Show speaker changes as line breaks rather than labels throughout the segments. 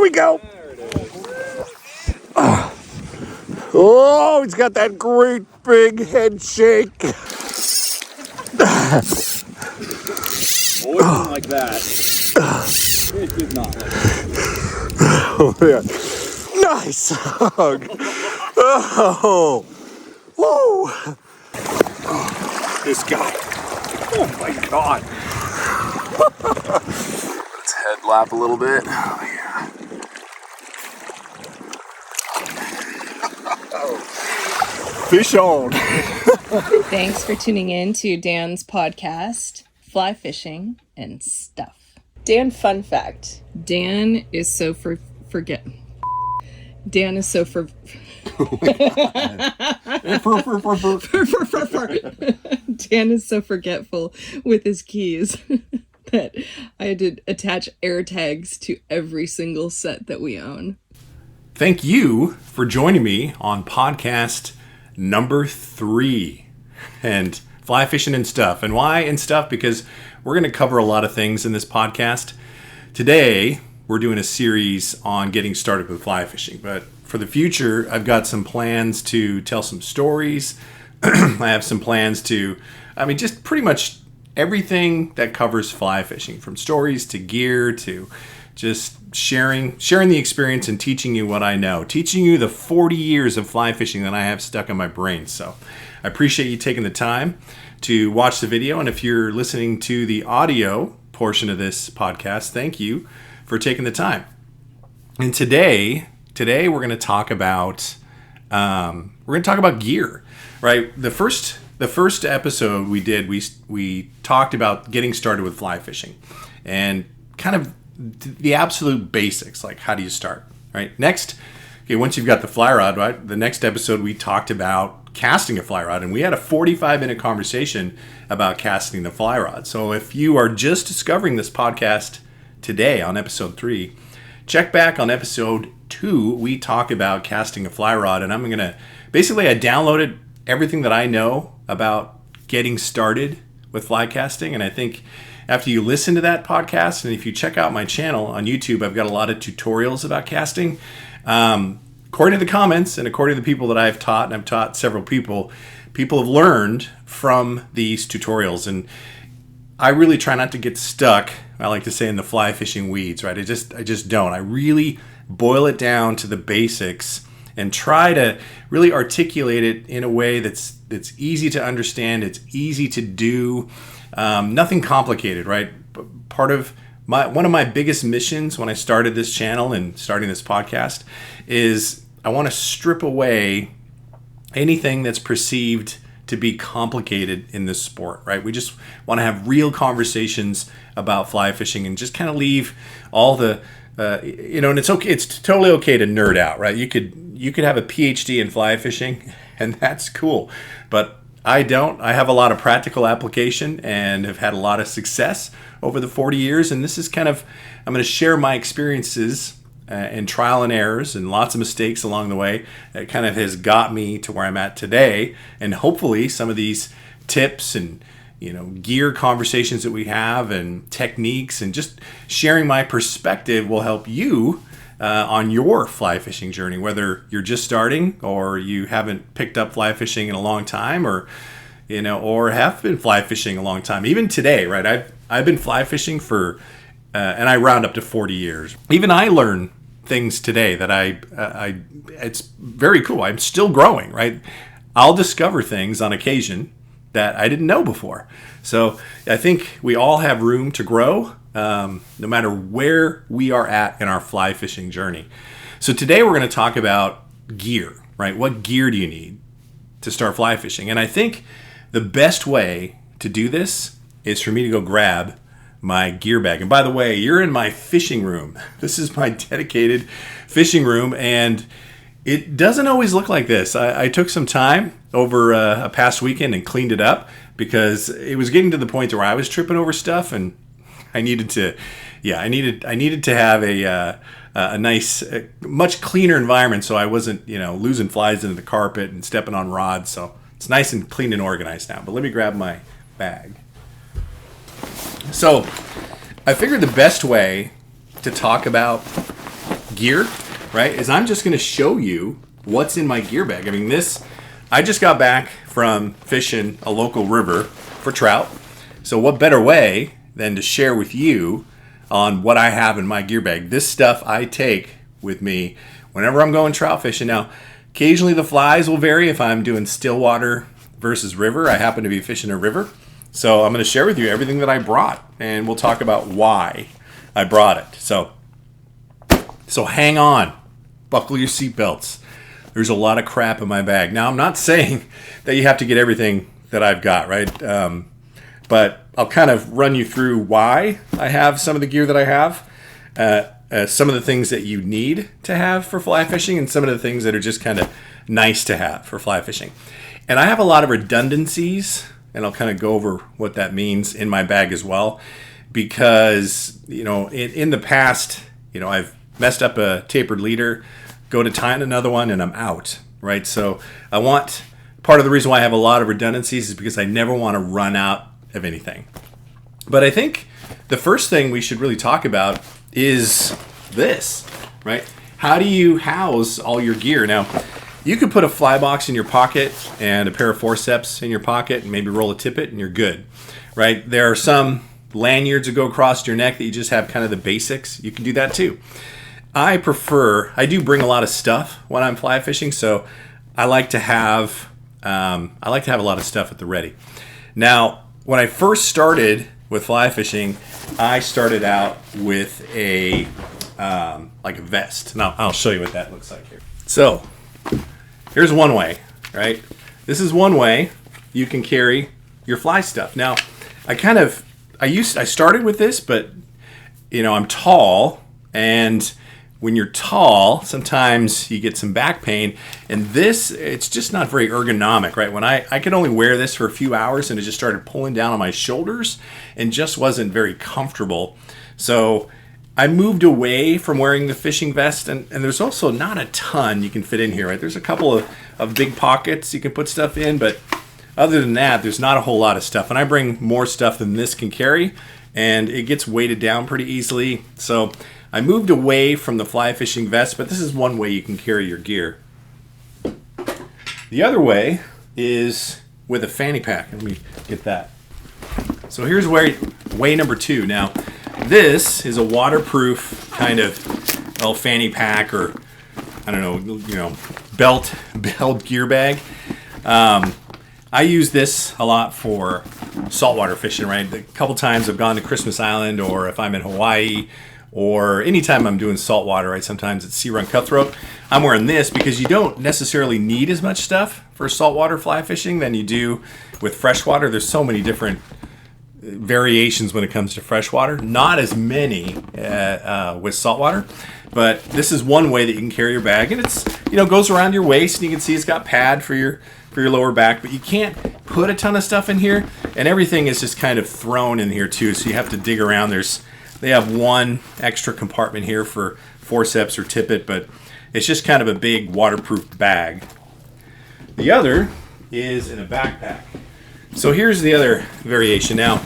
we go. Oh, he's got that great big head shake.
Always like that. It did not like that.
Oh, yeah. Nice hug. Oh, whoa. Oh, this guy. Oh my God. Let's head lap a little bit. Oh, yeah. Fish on.
Thanks for tuning in to Dan's podcast, Fly Fishing and Stuff.
Dan, fun fact.
Dan is so Dan is so Dan is so forgetful with his keys that I had to attach air tags to every single set that we own.
Thank you for joining me on podcast number 3 and Fly Fishing and Stuff. And why and stuff? Because we're going to cover a lot of things in this podcast. Today, we're doing a series on getting started with fly fishing. But for the future, I've got some plans to tell some stories. I have some plans to, just pretty much everything that covers fly fishing, from stories to gear to just sharing the experience and teaching you what I know, teaching you the 40 years of fly fishing that I have stuck in my brain. So I appreciate you taking the time to watch the video. And if you're listening to the audio portion of this podcast, thank you for taking the time. And today we're going to talk about gear, right? The first episode we did, we talked about getting started with fly fishing and kind of the absolute basics, like how do you start, right? Next, once you've got the fly rod, right? The next episode we talked about casting a fly rod, and we had a 45-minute conversation about casting the fly rod. So if you are just discovering this podcast today on episode 3, check back on episode 2. We talk about casting a fly rod, and I downloaded everything that I know about getting started with fly casting, and I think after you listen to that podcast, and if you check out my channel on YouTube, I've got a lot of tutorials about casting. According to the comments and according to the people that I've taught, and I've taught several people have learned from these tutorials. And I really try not to get stuck, I like to say, in the fly fishing weeds, right? I just don't. I really boil it down to the basics and try to really articulate it in a way that's easy to understand, it's easy to do. Nothing complicated, right? Part of one of my biggest missions when I started this channel and starting this podcast is I want to strip away anything that's perceived to be complicated in this sport, right? We just want to have real conversations about fly fishing and just kind of leave all the, and it's okay. It's totally okay to nerd out, right? You could have a PhD in fly fishing, and that's cool, but I don't. I have a lot of practical application and have had a lot of success over the 40 years. And this is I'm going to share my experiences and trial and errors and lots of mistakes along the way that kind of has got me to where I'm at today. And hopefully some of these tips and, gear conversations that we have and techniques and just sharing my perspective will help you on your fly fishing journey, whether you're just starting or you haven't picked up fly fishing in a long time, or have been fly fishing a long time. Even today, right? I've been fly fishing for and I round up to 40 years. Even I learn things today that it's very cool. I'm still growing, right? I'll discover things on occasion that I didn't know before. So I think we all have room to grow. No matter where we are at in our fly fishing journey. So today we're going to talk about gear, right? What gear do you need to start fly fishing? And I think the best way to do this is for me to go grab my gear bag. And by the way, you're in my fishing room. This is my dedicated fishing room, and it doesn't always look like this. I took some time over a past weekend and cleaned it up because it was getting to the point where I was tripping over stuff, and I needed to have a nice, much cleaner environment so I wasn't, losing flies into the carpet and stepping on rods. So it's nice and clean and organized now. But let me grab my bag. So I figured the best way to talk about gear, right, is I'm just going to show you what's in my gear bag. I mean, I just got back from fishing a local river for trout. So what better way than to share with you on what I have in my gear bag. This stuff I take with me whenever I'm going trout fishing. Now, occasionally the flies will vary if I'm doing still water versus river. I happen to be fishing a river. So I'm going to share with you everything that I brought, and we'll talk about why I brought it. So hang on. Buckle your seatbelts. There's a lot of crap in my bag. Now, I'm not saying that you have to get everything that I've got, right? But I'll kind of run you through why I have some of the gear that I have, some of the things that you need to have for fly fishing, and some of the things that are just kind of nice to have for fly fishing. And I have a lot of redundancies, and I'll kind of go over what that means in my bag as well, because, in the past, I've messed up a tapered leader, go to tie another one, and I'm out, right? So part of the reason why I have a lot of redundancies is because I never want to run out of anything. But I think the first thing we should really talk about is this, right? How do you house all your gear? Now, you could put a fly box in your pocket and a pair of forceps in your pocket and maybe roll a tippet and you're good, right? There are some lanyards that go across your neck that you just have kind of the basics. You can do that too. I do bring a lot of stuff when I'm fly fishing, so I like to have a lot of stuff at the ready. Now, when I first started with fly fishing, I started out with a vest. Now, I'll show you what that looks like here. So, here's one way, right? This is one way you can carry your fly stuff. Now, I started with this, but I'm tall, and when you're tall, sometimes you get some back pain, and it's just not very ergonomic, right? When I could only wear this for a few hours, and it just started pulling down on my shoulders and just wasn't very comfortable. So I moved away from wearing the fishing vest, and there's also not a ton you can fit in here, right? There's a couple of big pockets you can put stuff in, but other than that, there's not a whole lot of stuff. And I bring more stuff than this can carry, and it gets weighted down pretty easily. So I moved away from the fly fishing vest, but this is one way you can carry your gear. The other way is with a fanny pack. Let me get that. So here's way number 2. Now, this is a waterproof kind of fanny pack, or I don't know, belt gear bag. I use this a lot for saltwater fishing, right? A couple times I've gone to Christmas Island, or if I'm in Hawaii, or anytime I'm doing saltwater, right? Sometimes it's sea run cutthroat. I'm wearing this because you don't necessarily need as much stuff for saltwater fly fishing than you do with freshwater. There's so many different variations when it comes to freshwater. Not as many with saltwater, but this is one way that you can carry your bag, and it's goes around your waist, and you can see it's got pad for your lower back, but you can't put a ton of stuff in here, and everything is just kind of thrown in here too, so you have to dig around. They have one extra compartment here for forceps or tippet, but it's just kind of a big waterproof bag. The other is in a backpack. So here's the other variation. Now,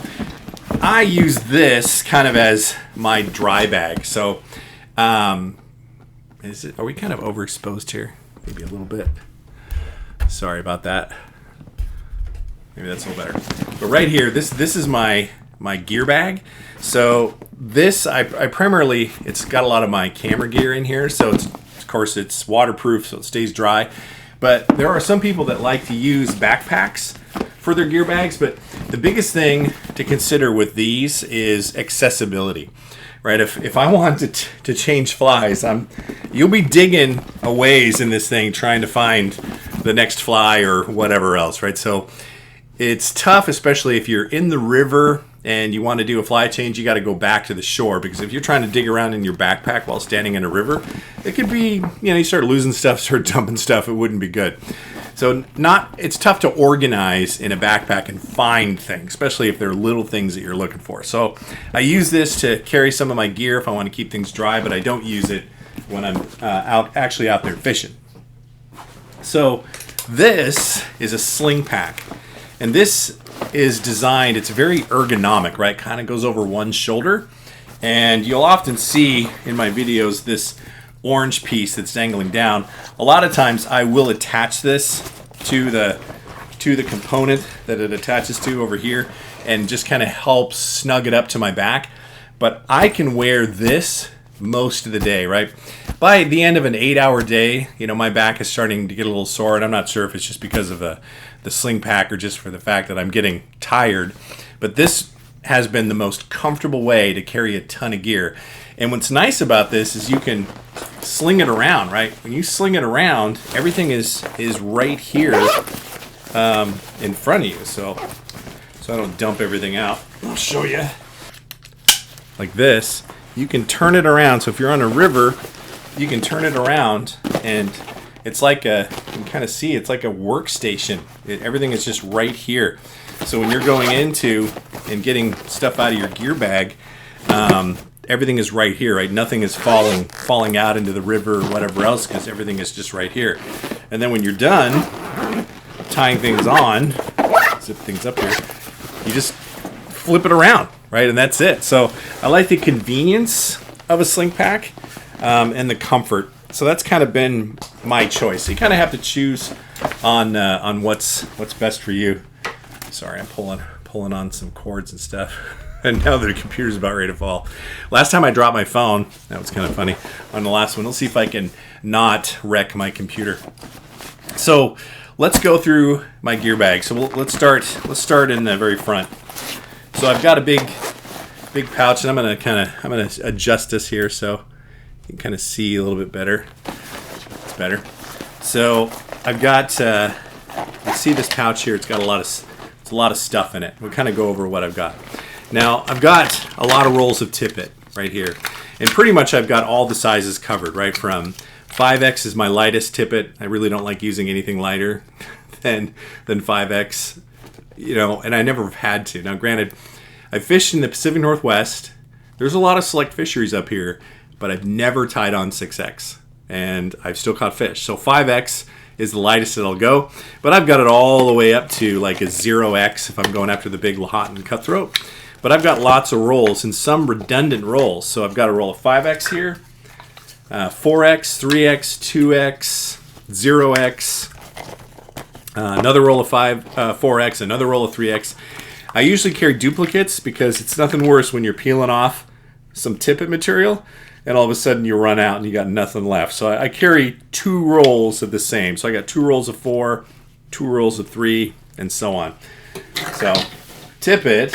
I use this kind of as my dry bag. So, are we kind of overexposed here? Maybe a little bit. Sorry about that. Maybe that's a little better. But right here, this is my gear bag. So this, I primarily, it's got a lot of my camera gear in here. So of course it's waterproof, so it stays dry. But there are some people that like to use backpacks for their gear bags. But the biggest thing to consider with these is accessibility, right? If I want to change flies, you'll be digging a ways in this thing trying to find the next fly or whatever else, right? So it's tough, especially if you're in the river and you want to do a fly change. You got to go back to the shore, because if you're trying to dig around in your backpack while standing in a river, it could be, you start losing stuff, start dumping stuff. It wouldn't be good. So it's tough to organize in a backpack and find things, especially if they're little things that you're looking for. So I use this to carry some of my gear if I want to keep things dry, but I don't use it when I'm actually out there fishing. So this is a sling pack, and this is designed, it's very ergonomic, right? Kind of goes over one shoulder, and you'll often see in my videos this orange piece that's dangling down, a lot of times I will attach this to the component that it attaches to over here and just kind of help snug it up to my back. But I can wear this most of the day, right? By the end of an 8-hour day, my back is starting to get a little sore, and I'm not sure if it's just because of the sling pack or just for the fact that I'm getting tired. But this has been the most comfortable way to carry a ton of gear. And what's nice about this is you can sling it around, right? When you sling it around, everything is right here in front of you. So I don't dump everything out. I'll show you. Like this, you can turn it around. So if you're on a river, you can turn it around, and it's like you can kind of see, it's like a workstation. Everything is just right here. So when you're going into and getting stuff out of your gear bag, everything is right here, right? Nothing is falling out into the river or whatever else, because everything is just right here. And then when you're done tying things on, zip things up here, you just flip it around, right? And that's it. So I like the convenience of a sling pack and the comfort. So that's kind of been my choice. So you kind of have to choose on what's best for you. Sorry, I'm pulling on some cords and stuff. And now the computer's about ready to fall. Last time I dropped my phone, that was kind of funny, on the last one. Let's see if I can not wreck my computer. So let's go through my gear bag. So let's start in the very front. So I've got a big pouch, and I'm gonna adjust this here so you can kind of see a little bit better. It's better. So I've got you see this pouch here. It's got a lot of stuff in it. We'll kind of go over what I've got. Now, I've got a lot of rolls of tippet right here. And pretty much I've got all the sizes covered, right? From 5X is my lightest tippet. I really don't like using anything lighter than 5X, and I never have had to. Now, granted, I fished in the Pacific Northwest. There's a lot of select fisheries up here, but I've never tied on 6X. And I've still caught fish. So 5X is the lightest it'll go. But I've got it all the way up to like a 0X if I'm going after the big Lahontan cutthroat. But I've got lots of rolls and some redundant rolls. So I've got a roll of 5X here, 4X, 3X, 2X, 0X, another roll of 4X, another roll of 3X. I usually carry duplicates because it's nothing worse when you're peeling off some tippet material and all of a sudden you run out and you got nothing left. So I carry 2 rolls of the same. So I got 2 rolls of 4, 2 rolls of 3, and so on. So tippet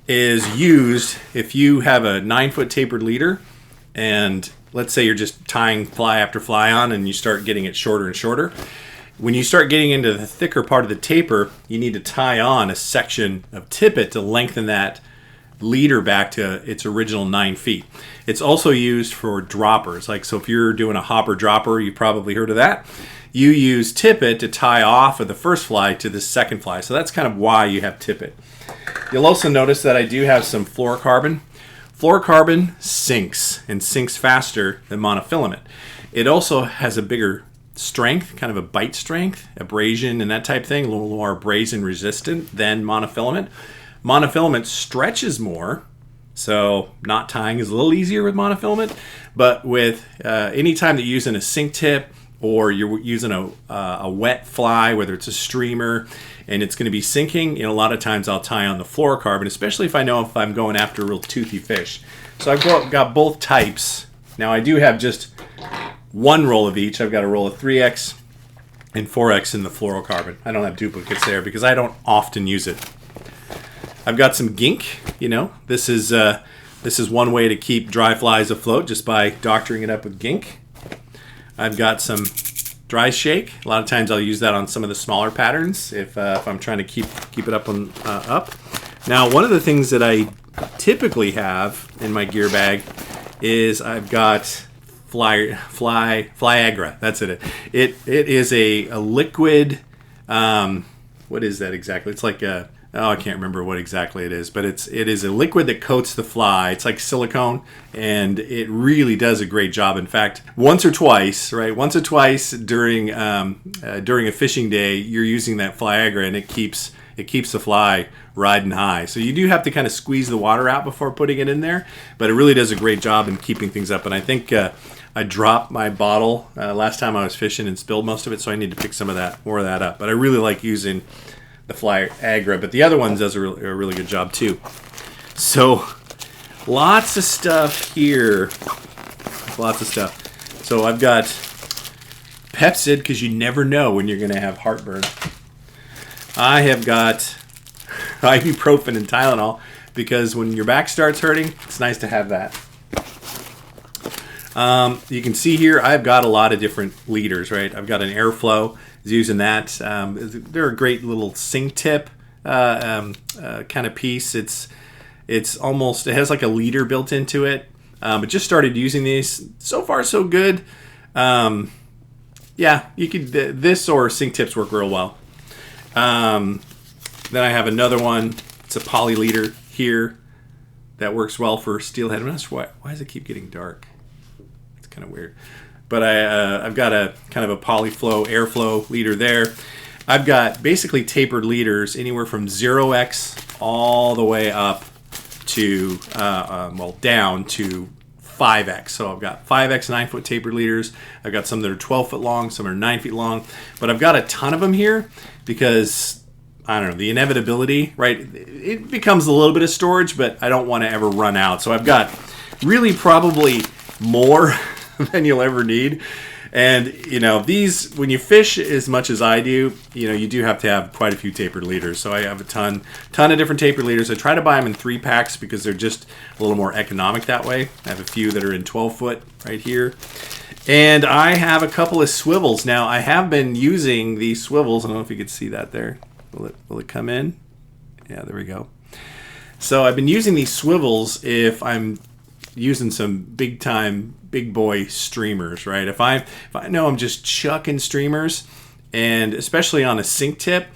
is used if you have a 9-foot tapered leader, and let's say you're just tying fly after fly on and you start getting it shorter and shorter. When you start getting into the thicker part of the taper, you need to tie on a section of tippet to lengthen that leader back to its original 9 feet. It's also used for droppers. So if you're doing a hopper dropper, you've probably heard of that. You use tippet to tie off of the first fly to the second fly. So that's kind of why you have tippet. You'll also notice that I do have some fluorocarbon. Fluorocarbon sinks and sinks faster than monofilament. It also has a bigger strength, kind of a bite strength, abrasion and that type thing, a little more abrasion resistant than monofilament. Monofilament stretches more, so knot tying is a little easier with monofilament, but with any time that you're using a sink tip or you're using a wet fly, whether it's a streamer, and it's going to be sinking, a lot of times I'll tie on the fluorocarbon, especially if I know if I'm going after real toothy fish. So I've got both types. Now I do have just 1 roll of each. I've got a roll of 3X and 4X in the fluorocarbon. I don't have duplicates there because I don't often use it. I've got some gink. This is one way to keep dry flies afloat, just by doctoring it up with gink. I've got some dry shake. A lot of times I'll use that on some of the smaller patterns if I'm trying to keep it up up. Now, one of the things that I typically have in my gear bag is I've got Flyagra. That's it. It is a liquid. What is that exactly? It's like I can't remember what exactly it is, but it is a liquid that coats the fly. It's like silicone, and it really does a great job. In fact, once or twice during a fishing day, you're using that Flyagra, and it keeps it keeps the fly riding high. So you do have to kind of squeeze the water out before putting it in there, but it really does a great job in keeping things up. And I think I dropped my bottle last time I was fishing and spilled most of it, so I need to pick more of that up. But I really like using the Fly Agra, but the other one does a really good job too. So lots of stuff here. Lots of stuff. So I've got Pepsid, because you never know when you're going to have heartburn. I have got ibuprofen and Tylenol, because when your back starts hurting, it's nice to have that. You can see here I've got a lot of different leaders, right? I've got an Airflow, is using that. They're a great little sink tip kind of piece. It's almost, it has like a leader built into it. But just started using these. So far, so good. Yeah, you could, this or sink tips work real well. Then I have another one. It's a poly leader here that works well for steelhead. I'm not sure why does it keep getting dark? It's kind of weird. But I've got a kind of a polyflow, airflow leader there. I've got basically tapered leaders anywhere from 0x all the way up to, down to 5x. So I've got 5x 9-foot tapered leaders. I've got some that are 12 foot long, some are 9 feet long. But I've got a ton of them here because, I don't know, the inevitability, right? It becomes a little bit of storage, but I don't want to ever run out. So I've got really probably more than you'll ever need. And, you know, these, when you fish as much as I do, you know, you do have to have quite a few tapered leaders. So I have a ton of different tapered leaders. I try to buy them in 3-packs because they're just a little more economic that way. I have a few that are in 12 foot right here. And I have a couple of swivels. Now, I have been using these swivels. I don't know if you can see that there. Will it come in? Yeah, there we go. So I've been using these swivels if I'm using some big boy streamers, right? If I know I'm just chucking streamers, and especially on a sink tip,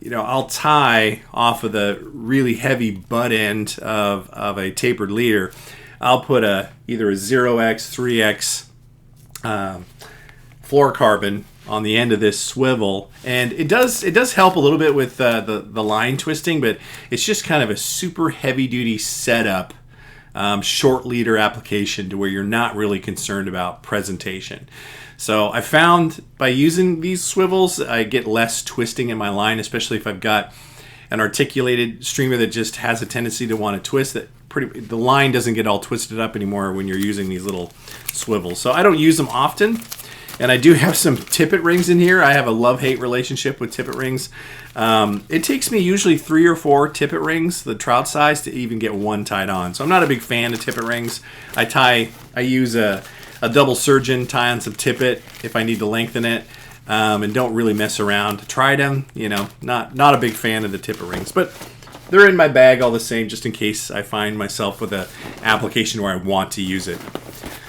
you know, I'll tie off of the really heavy butt end of a tapered leader. I'll put either a 0x, 3x fluorocarbon on the end of this swivel, and it does help a little bit with the line twisting, but it's just kind of a super heavy duty setup. Short leader application to where you're not really concerned about presentation. So I found by using these swivels, I get less twisting in my line, especially if I've got an articulated streamer that just has a tendency to want to twist. The line doesn't get all twisted up anymore when you're using these little swivels. So I don't use them often. And I do have some tippet rings in here. I have a love-hate relationship with tippet rings. It takes me usually 3 or 4 tippet rings, the trout size, to even get one tied on. So I'm not a big fan of tippet rings. I use a double surgeon, tie on some tippet if I need to lengthen it, and don't really mess around. Tried them, you know, not a big fan of the tippet rings, but they're in my bag all the same, just in case I find myself with an application where I want to use it.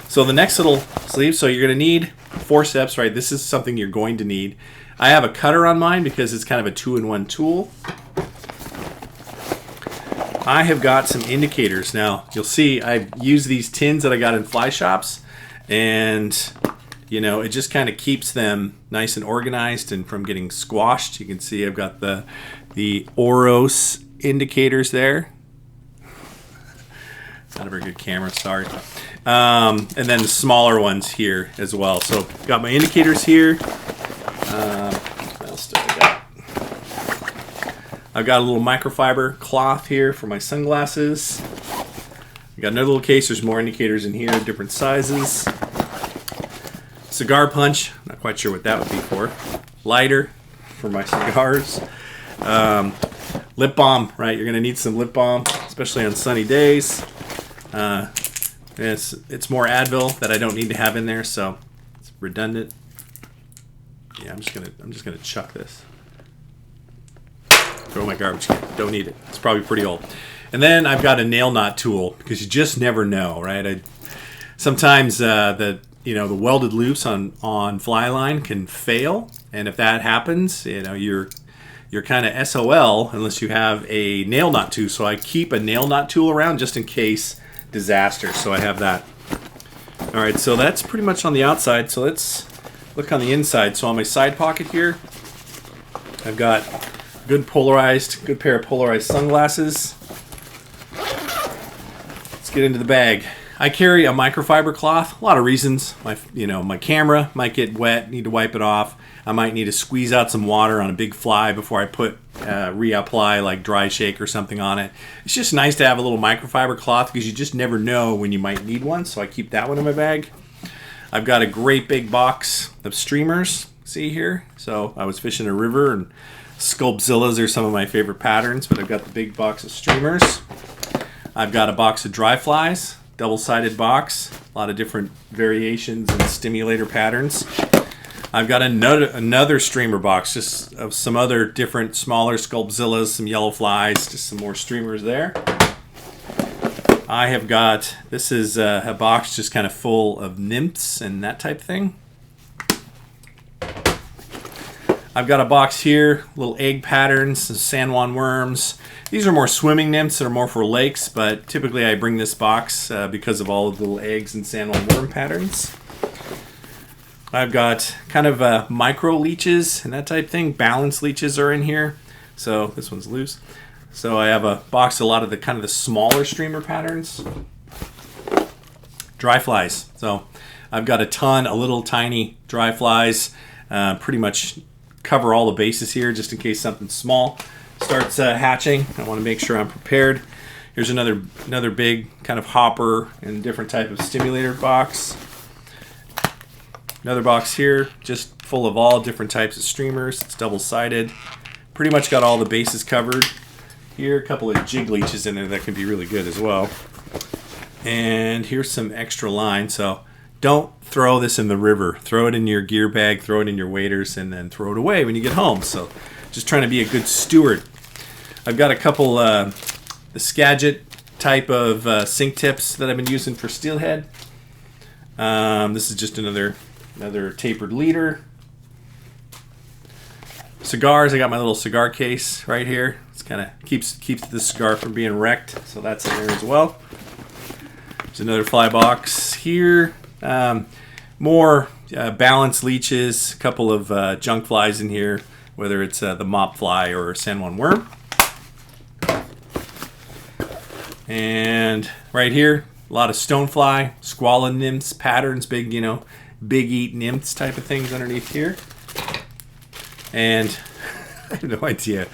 So the next little sleeve, so you're going to need forceps, right? This is something you're going to need. I have a cutter on mine because it's kind of a 2-in-1 tool. I have got some indicators. Now, you'll see I've used these tins that I got in fly shops, and, you know, it just kind of keeps them nice and organized and from getting squashed. You can see I've got the Oros indicators there. Not a very good camera, sorry. And then the smaller ones here as well. So got my indicators here. What else do I got? I've got a little microfiber cloth here for my sunglasses. I got another little case. There's more indicators in here, different sizes. Cigar punch. Not quite sure what that would be for. Lighter for my cigars. Lip balm, right? You're gonna need some lip balm, especially on sunny days. It's more Advil that I don't need to have in there, so it's redundant. Yeah, I'm just gonna chuck this. Throw my garbage can. Don't need it. It's probably pretty old. And then I've got a nail knot tool because you just never know, right? Sometimes the welded loops on fly line can fail, and if that happens, you know, you're kind of SOL unless you have a nail knot tool. So I keep a nail knot tool around just in case disaster. So I have that. All right, so that's pretty much on the outside. So let's look on the inside. So on my side pocket here, I've got good pair of polarized sunglasses. Let's get into the bag. I carry a microfiber cloth. A lot of reasons. My camera might get wet, need to wipe it off. I might need to squeeze out some water on a big fly before I reapply like dry shake or something on it. It's just nice to have a little microfiber cloth because you just never know when you might need one. So I keep that one in my bag. I've got a great big box of streamers. See here? So I was fishing a river, and Sculpzillas are some of my favorite patterns, but I've got the big box of streamers. I've got a box of dry flies, double-sided box, a lot of different variations and stimulator patterns. I've got another streamer box, just of some other different smaller Sculpzillas, some yellow flies, just some more streamers there. I have got, this is a box just kind of full of nymphs and that type thing. I've got a box here, little egg patterns, some San Juan worms. These are more swimming nymphs that are more for lakes, but typically I bring this box because of all of the little eggs and San Juan worm patterns. I've got kind of micro leeches and that type thing. Balance leeches are in here. So this one's loose. So I have a box of a lot of the kind of the smaller streamer patterns. Dry flies. So I've got a little tiny dry flies. Pretty much cover all the bases here just in case something small starts hatching. I want to make sure I'm prepared. Here's another big kind of hopper and different type of stimulator box. Another box here, just full of all different types of streamers. It's double-sided. Pretty much got all the bases covered. Here, a couple of jig leeches in there that can be really good as well. And here's some extra line. So don't throw this in the river. Throw it in your gear bag, throw it in your waders, and then throw it away when you get home. So just trying to be a good steward. I've got a couple the Skagit type of sink tips that I've been using for steelhead. This is just another tapered leader. Cigars, I got my little cigar case right here. It's kind of keeps the cigar from being wrecked, so that's in there as well. There's another fly box here. More balanced leeches, a couple of junk flies in here, whether it's the mop fly or San Juan worm. And right here, a lot of stonefly, squalid nymphs, patterns, big eat nymphs type of things underneath here. And I have no idea.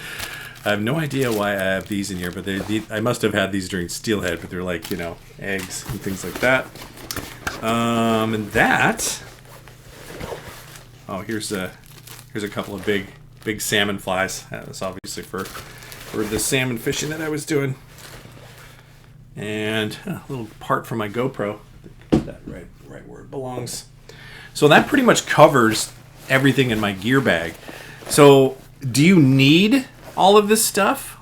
I have no idea why I have these in here, but I must have had these during steelhead, but they're like, eggs and things like that. And that. Oh, here's a couple of big salmon flies. That's obviously for the salmon fishing that I was doing. And a little part from my GoPro. Put that right where it belongs. So that pretty much covers everything in my gear bag. So do you need all of this stuff?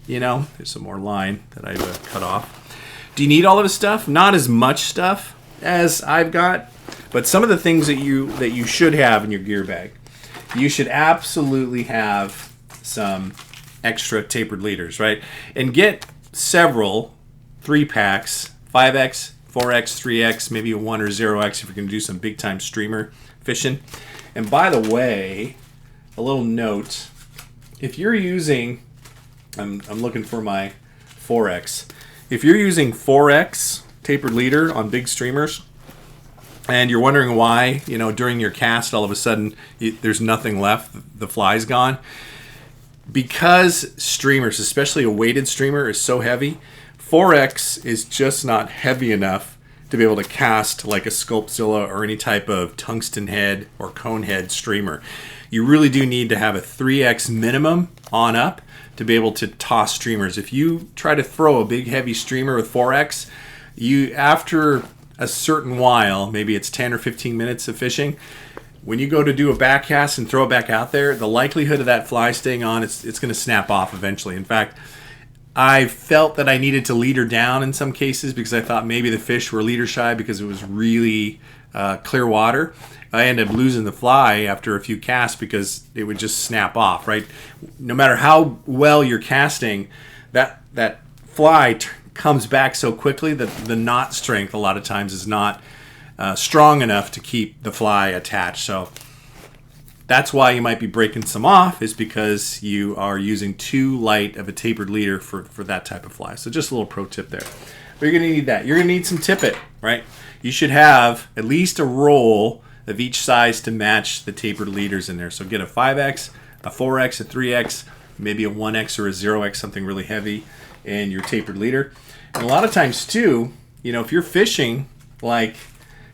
There's some more line that I've cut off. Do you need all of this stuff? Not as much stuff as I've got, but some of the things that you should have in your gear bag. You should absolutely have some extra tapered leaders, right? And get several 3-packs, 5X, 4X, 3X, maybe a 1 or 0X if you're going to do some big time streamer fishing. And by the way, a little note, if you're using, I'm looking for my 4X. If you're using 4X tapered leader on big streamers, and you're wondering why, during your cast, all of a sudden, there's nothing left, the fly's gone. Because streamers, especially a weighted streamer, is so heavy, 4X is just not heavy enough to be able to cast like a Sculpzilla or any type of tungsten head or cone head streamer. You really do need to have a 3X minimum on up to be able to toss streamers. If you try to throw a big heavy streamer with 4X, after a certain while, maybe it's 10 or 15 minutes of fishing, when you go to do a back cast and throw it back out there, the likelihood of that fly staying on, it's going to snap off eventually. In fact, I felt that I needed to leader down in some cases because I thought maybe the fish were leader shy because it was really clear water. I ended up losing the fly after a few casts because it would just snap off, right? No matter how well you're casting, that fly comes back so quickly that the knot strength a lot of times is not strong enough to keep the fly attached. So That's why you might be breaking some off, is because you are using too light of a tapered leader for that type of fly. So just a little pro tip there. But you're going to need that. You're going to need some tippet, right? You should have at least a roll of each size to match the tapered leaders in there. So get a 5X, a 4X, a 3X, maybe a 1X or a 0X, something really heavy in your tapered leader. And a lot of times too, you know, if you're fishing, like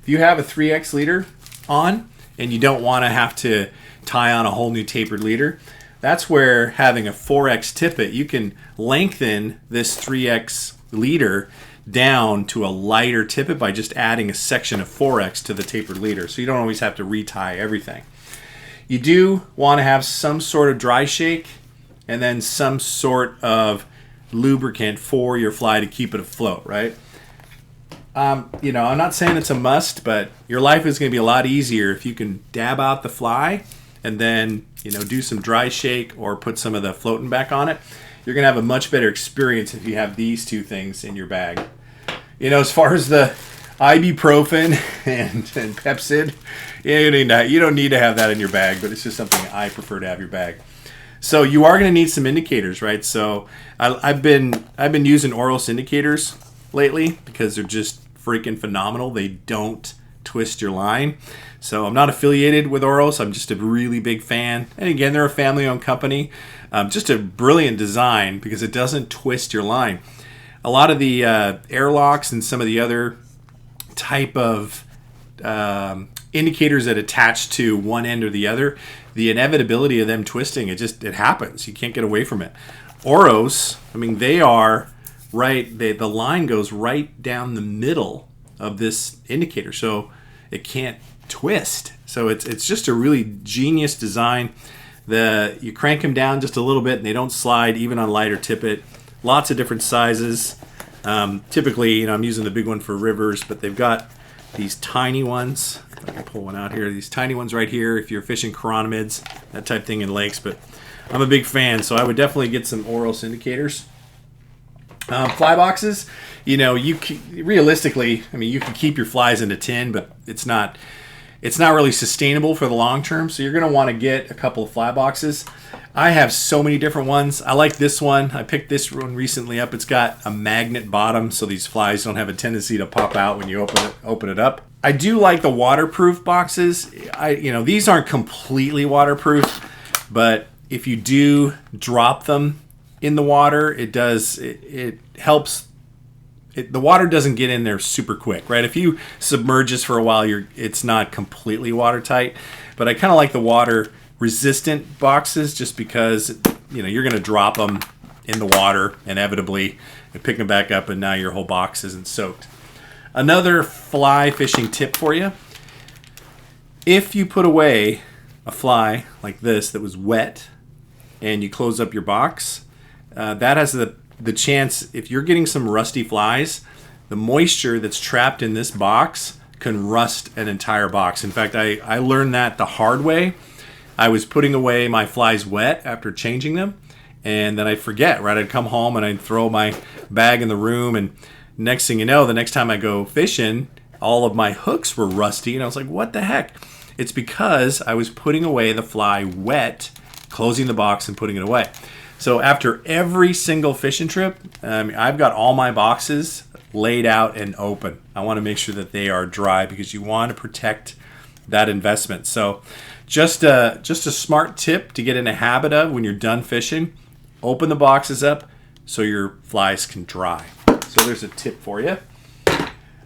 if you have a 3X leader on and you don't want to have to tie on a whole new tapered leader, that's where having a 4X tippet, you can lengthen this 3X leader down to a lighter tippet by just adding a section of 4X to the tapered leader. So you don't always have to retie everything. You do want to have some sort of dry shake and then some sort of lubricant for your fly to keep it afloat, right? You know, I'm not saying it's a must, but your life is going to be a lot easier if you can dab out the fly and then, you know, do some dry shake or put some of the floating back on it. You're going to have a much better experience if you have these two things in your bag. You know, as far as the ibuprofen and Pepsid, you don't need to have that in your bag, but it's just something I prefer to have in your bag. So you are going to need some indicators, right? So I've been using Oros indicators lately because they're just freaking phenomenal. They don't twist your line. So I'm not affiliated with Oros. I'm just a really big fan. And again, they're a family-owned company. Just a brilliant design because it doesn't twist your line. A lot of the airlocks and some of the other type of indicators that attach to one end or the other, the inevitability of them twisting, it happens. You can't get away from it. Oros, I mean, they are right, the line goes right down the middle of this indicator, so it can't twist. So it's just a really genius design. You crank them down just a little bit and they don't slide even on lighter tippet. Lots of different sizes. Typically, you know, I'm using the big one for rivers, but they've got these tiny ones. I can pull one out here. These tiny ones right here if you're fishing chironomids, that type thing in lakes. But I'm a big fan, so I would definitely get some Oros indicators. Fly boxes, you know, realistically, I mean, you can keep your flies in a tin, but it's not really sustainable for the long term. So you're going to want to get a couple of fly boxes. I have so many different ones. I like this one. I picked this one recently up. It's got a magnet bottom, so these flies don't have a tendency to pop out when you open it up. I do like the waterproof boxes. These aren't completely waterproof, but if you do drop them in the water, it helps. The water doesn't get in there super quick, right? If you submerge this for a while, it's not completely watertight. But I kind of like the water resistant boxes just because, you know, you're going to drop them in the water inevitably and pick them back up, and now your whole box isn't soaked. Another fly fishing tip for you: if you put away a fly like this that was wet and you close up your box, that has the chance, if you're getting some rusty flies, the moisture that's trapped in this box can rust an entire box. In fact, I learned that the hard way. I was putting away my flies wet after changing them, and then I'd forget, right? I'd come home and I'd throw my bag in the room, and next thing you know, the next time I go fishing, all of my hooks were rusty, and I was like, what the heck? It's because I was putting away the fly wet, closing the box and putting it away. So after every single fishing trip, I've got all my boxes laid out and open. I want to make sure that they are dry because you want to protect that investment. So just a smart tip to get in a habit of when you're done fishing: open the boxes up so your flies can dry. So there's a tip for you.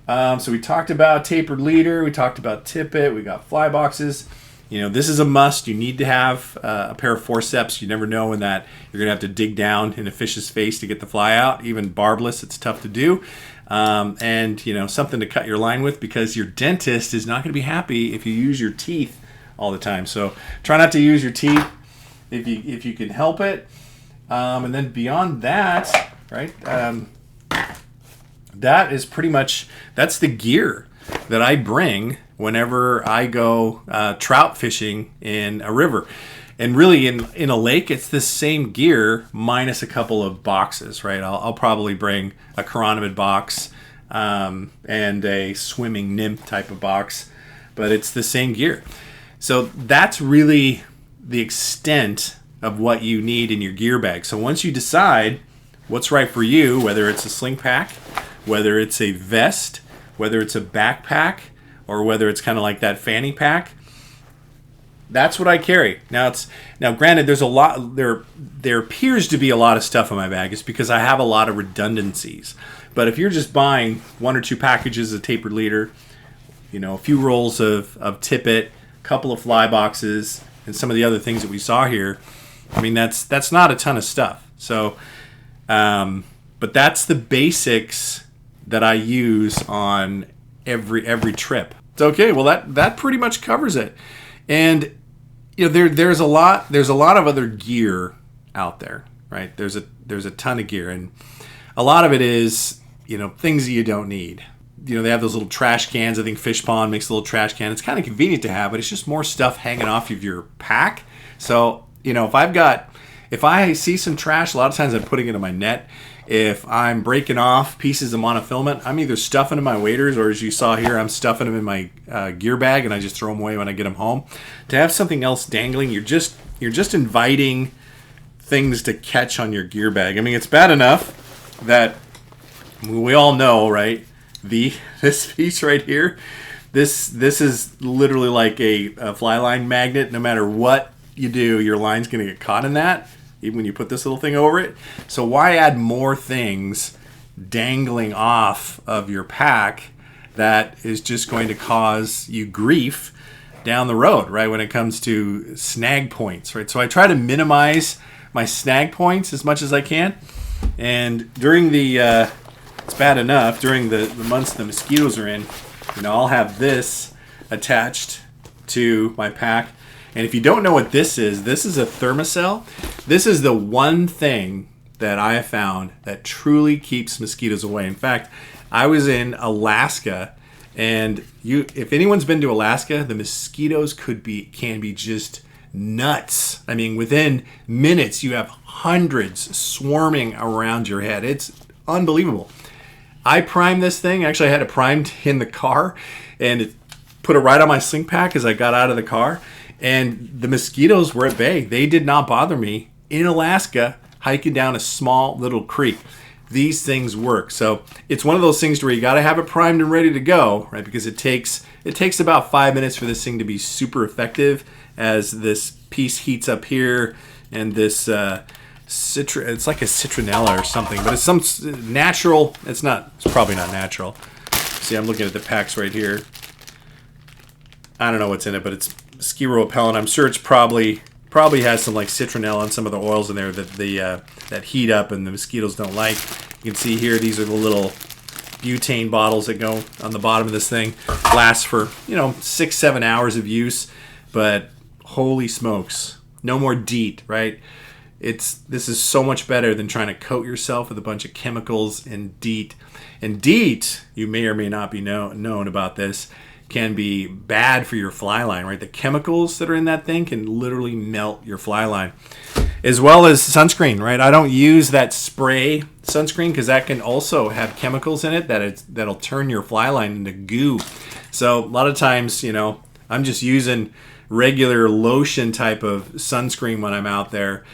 So we talked about tapered leader, we talked about tippet, we got fly boxes. You know, this is a must. You need to have a pair of forceps. You never know when that you're gonna have to dig down in a fish's face to get the fly out. Even barbless, it's tough to do. And you know, something to cut your line with, because your dentist is not gonna be happy if you use your teeth all the time. So try not to use your teeth if you can help it. And then beyond that, right? That is pretty much, that's the gear that I bring whenever I go trout fishing in a river. And really in a lake, it's the same gear minus a couple of boxes, right? I'll probably bring a chironomid box and a swimming nymph type of box, but it's the same gear. So that's really the extent of what you need in your gear bag. So once you decide what's right for you, whether it's a sling pack, whether it's a vest, whether it's a backpack, or whether it's kind of like that fanny pack, that's what I carry. Now granted, there's a lot there appears to be a lot of stuff in my bag. It's because I have a lot of redundancies. But if you're just buying 1 or 2 packages of tapered leader, a few rolls of tippet, a couple of fly boxes, and some of the other things that we saw here, I mean that's not a ton of stuff. So but that's the basics that I use on every trip. It's okay. Well, that pretty much covers it. And there's a lot of other gear out there, right? There's a ton of gear, and a lot of it is things that you don't need. They have those little trash cans. I think Fish Pond makes a little trash can. It's kind of convenient to have, but it's just more stuff hanging off of your pack. So if I see some trash, a lot of times I'm putting it in my net. If I'm breaking off pieces of monofilament, I'm either stuffing them in my waders, or as you saw here, I'm stuffing them in my gear bag, and I just throw them away when I get them home. To have something else dangling, you're just inviting things to catch on your gear bag. I mean, it's bad enough that we all know, right? This piece right here, this is literally like a fly line magnet. No matter what you do, your line's going to get caught in that, even when you put this little thing over it. So why add more things dangling off of your pack that is just going to cause you grief down the road, right, when it comes to snag points, right? So I try to minimize my snag points as much as I can. And during it's bad enough, during the months the mosquitoes are in, I'll have this attached to my pack. And if you don't know what this is a thermocell. This is the one thing that I have found that truly keeps mosquitoes away. In fact, I was in Alaska, and if anyone's been to Alaska, the mosquitoes can be just nuts. I mean, within minutes, you have hundreds swarming around your head. It's unbelievable. I primed this thing. Actually, I had it primed in the car, and put it right on my sling pack as I got out of the car. And the mosquitoes were at bay. They did not bother me in Alaska hiking down a small little creek. These things work. So it's one of those things where you got to have it primed and ready to go, right? Because it takes about 5 minutes for this thing to be super effective as this piece heats up here, and this it's like a citronella or something, but it's some natural. It's probably not natural. See, I'm looking at the packs right here. I don't know what's in it, but it's mosquito repellent. I'm sure it's probably has some like citronella and some of the oils in there that heat up and the mosquitoes don't like. You can see here, these are the little butane bottles that go on the bottom of this thing. Lasts for 6-7 hours of use, but holy smokes, no more DEET, right? This is so much better than trying to coat yourself with a bunch of chemicals and DEET. And DEET, you may or may not be known about this, can be bad for your fly line, right? The chemicals that are in that thing can literally melt your fly line. As well as sunscreen, right? I don't use that spray sunscreen because that can also have chemicals in it that'll turn your fly line into goo. So a lot of times, I'm just using regular lotion type of sunscreen when I'm out there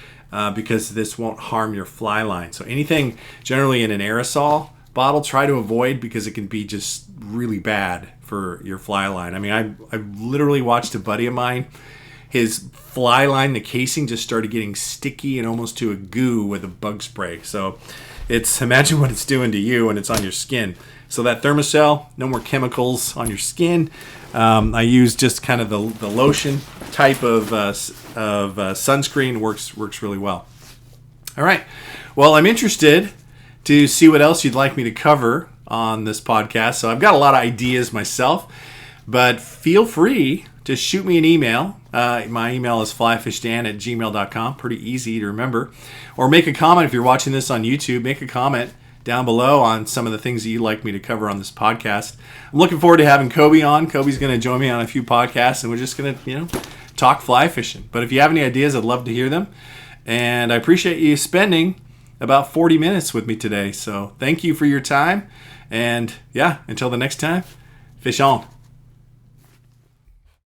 because this won't harm your fly line. So anything generally in an aerosol bottle, try to avoid, because it can be just really bad for your fly line. I mean, I literally watched a buddy of mine, his fly line, the casing just started getting sticky and almost to a goo with a bug spray. So imagine what it's doing to you when it's on your skin. So that Thermocell, no more chemicals on your skin. I use just kind of the lotion type of sunscreen. Works really well. All right. Well, I'm interested to see what else you'd like me to cover on this podcast. So I've got a lot of ideas myself, but feel free to shoot me an email. My email is flyfishdan@gmail.com. Pretty easy to remember. Or make a comment if you're watching this on YouTube. Make a comment down below on some of the things that you'd like me to cover on this podcast. I'm looking forward to having Kobe on. Kobe's going to join me on a few podcasts, and we're just going to, talk fly fishing. But if you have any ideas, I'd love to hear them. And I appreciate you spending about 40 minutes with me today. So thank you for your time. And yeah, until the next time, fish on.